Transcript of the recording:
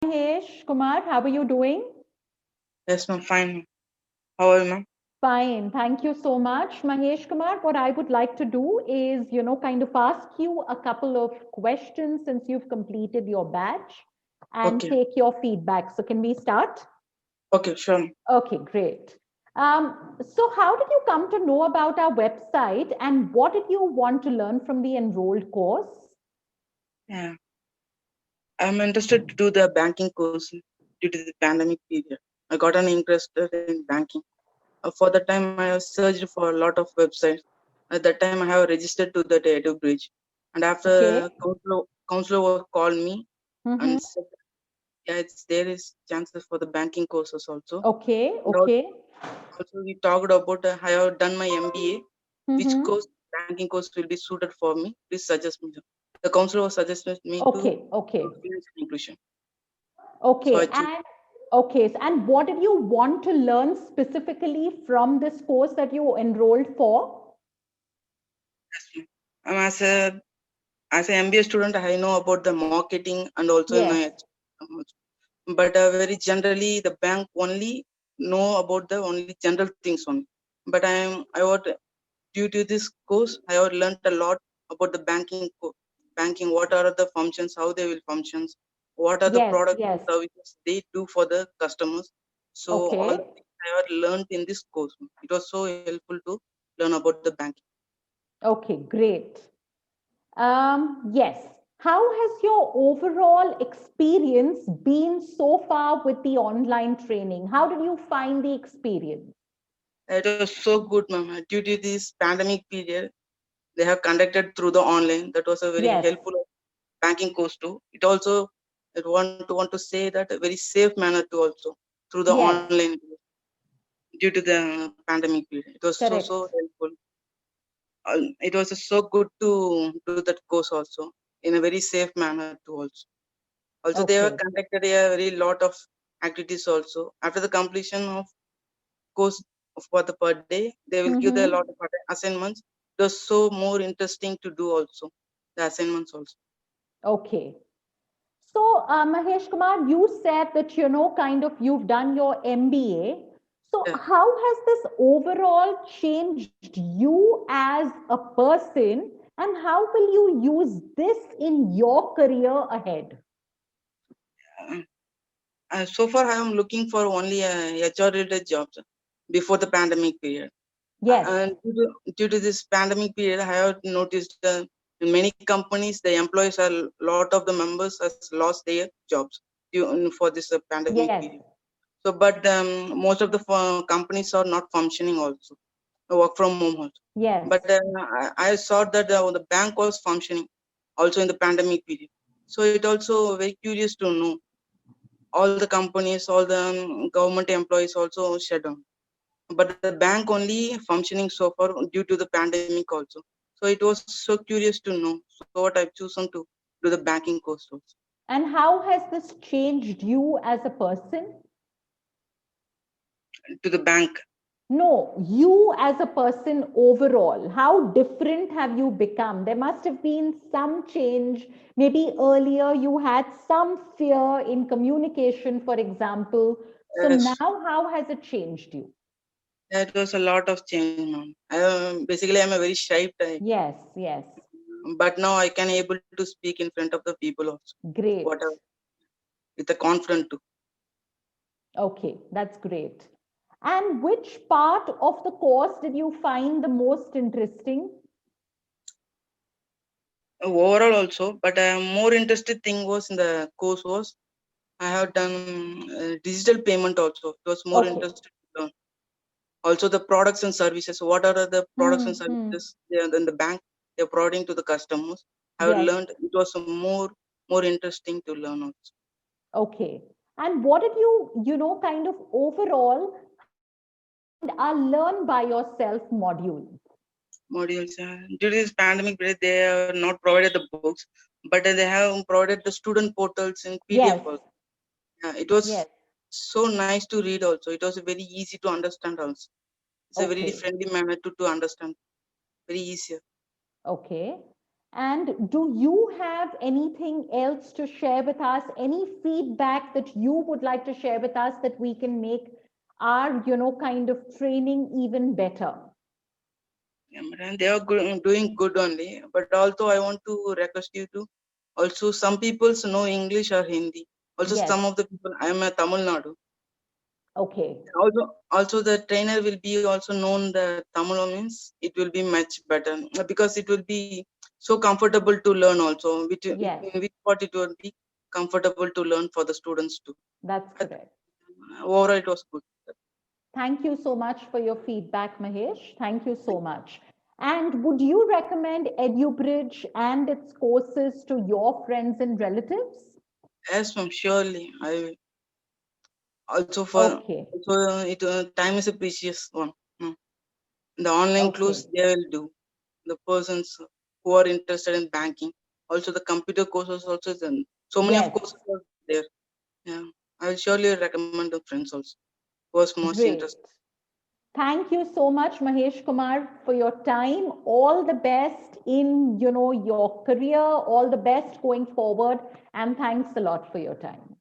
Mahesh Kumar, how are you doing? Yes, ma'am. Fine, ma'am. How are you, ma'am? Fine, thank you so much, Mahesh Kumar. What I would like to do is, kind of ask you a couple of questions since you've completed your batch and Okay. take your feedback. So, can we start? Okay, sure, ma'am. Okay, great. So, how did you come to know about our website and what did you want to learn from the enrolled course? Yeah. I'm interested to do the banking course due to the pandemic period. I got an interest in banking. For the time, I have searched for a lot of websites. At that time, I have registered to the EduBridge. And after Okay. counselor called me and Mm-hmm. said, yeah, there is chances for the banking courses also. Okay. And Okay. also we talked about I have done my MBA. Which Mm-hmm. course, banking course will be suited for me? Please suggest me. The counselor was suggested me to Okay. Okay. financial inclusion. So I Okay. choose And what did you want to learn specifically from this course that you enrolled for? this one. As a MBA student, I know about the marketing and also in Yes. my but very generally the bank only know about the only general things only. But I would due to this course I would learned a lot about the banking. What are the functions? How they will functions? What are the Yes. products and Yes. services they do for the customers? So all Okay. the things I had learned in this course. It was so helpful to learn about the banking. Okay. Great. Yes. How has your overall experience been so far with the online training? How did you find the experience? It was so good, ma'am. Due to this pandemic period, they have conducted through the online. That was a very Yes. helpful banking course too. It also it want to say that a very safe manner too also through the Yes. online due to the pandemic period. It was so Correct. helpful. It was so good to do that course also in a very safe manner too also. Also they have Okay. conducted a very lot of activities also. After the completion of course for the per day, they will give the lot Mm-hmm. of assignments. It was so more interesting to do also the assignments also. Okay. So, Mahesh Kumar, you said that, kind of you've done your MBA. So, Yeah. how has this overall changed you as a person, and how will you use this in your career ahead? Uh, so far, I am looking for only HR related jobs before the pandemic period. Yes, And due to this pandemic period, I have noticed in many companies, the employees are lot of the members has lost their jobs for this pandemic yes, period. So, but most of the companies are not functioning also, work from home also. yes. But I saw that the bank was functioning also in the pandemic period. So it also very curious to know all the companies, all the government employees also shut down. But the bank only functioning so far due to the pandemic also. So it was so curious to know. So what I've chosen to do the banking course also. And how has this changed you as a person? To the bank. No, you as a person overall, how different have you become? There must have been some change. Maybe earlier you had some fear in communication, for example. So now, Yes, how has it changed you? that was a lot of change, ma'am. Basically, I'm a very shy type, Yes, yes. but now I can able to speak in front of the people also. Great. Whatever with the confident too. Okay, that's great. And which part of the course did you find the most interesting? Overall also, but more interested thing was in the course was I have done digital payment also. It was more Okay. interested to learn. Also the products and services. What are the products and Hmm, hmm. services in the bank they're providing to the customers? I have Yes. learned it was more interesting to learn also. Okay. And what did you, kind of overall, how did you find our Learn by Yourself module? Modules. Due to this pandemic period, they have not provided the books, but they have provided the student portals in PDF Yes, also. It was yes. so nice to read also. It was very easy to understand also. It's a very Okay, friendly manner to understand. Very easier. okay. And do you have anything else to share with us? Any feedback that you would like to share with us that we can make our, kind of training even better? Yeah, madam, they are good, doing good only. But also, I want to request you to also some people know English or Hindi. Also, Yes. some of the people, I am a Tamil Nadu. Okay. Also, the trainer will be also known the Tamil means it will be much better because it will be so comfortable to learn also. Yes. In which part it will be comfortable to learn for the students too. That's correct. Overall, it was good. Thank you so much for your feedback, Mahesh. Thank you so much. And would you recommend EduBridge and its courses to your friends and relatives? Yes, ma'am, surely I will. Also for Okay. time is a precious one. The online Okay. course they will do. The persons who are interested in banking. Also the computer courses also then so many of Yes. courses are there. Yeah. I will surely recommend the friends also who was most Great. interested. Thank you so much, Mahesh Kumar, for your time. All the best in, your career, all the best going forward. And thanks a lot for your time.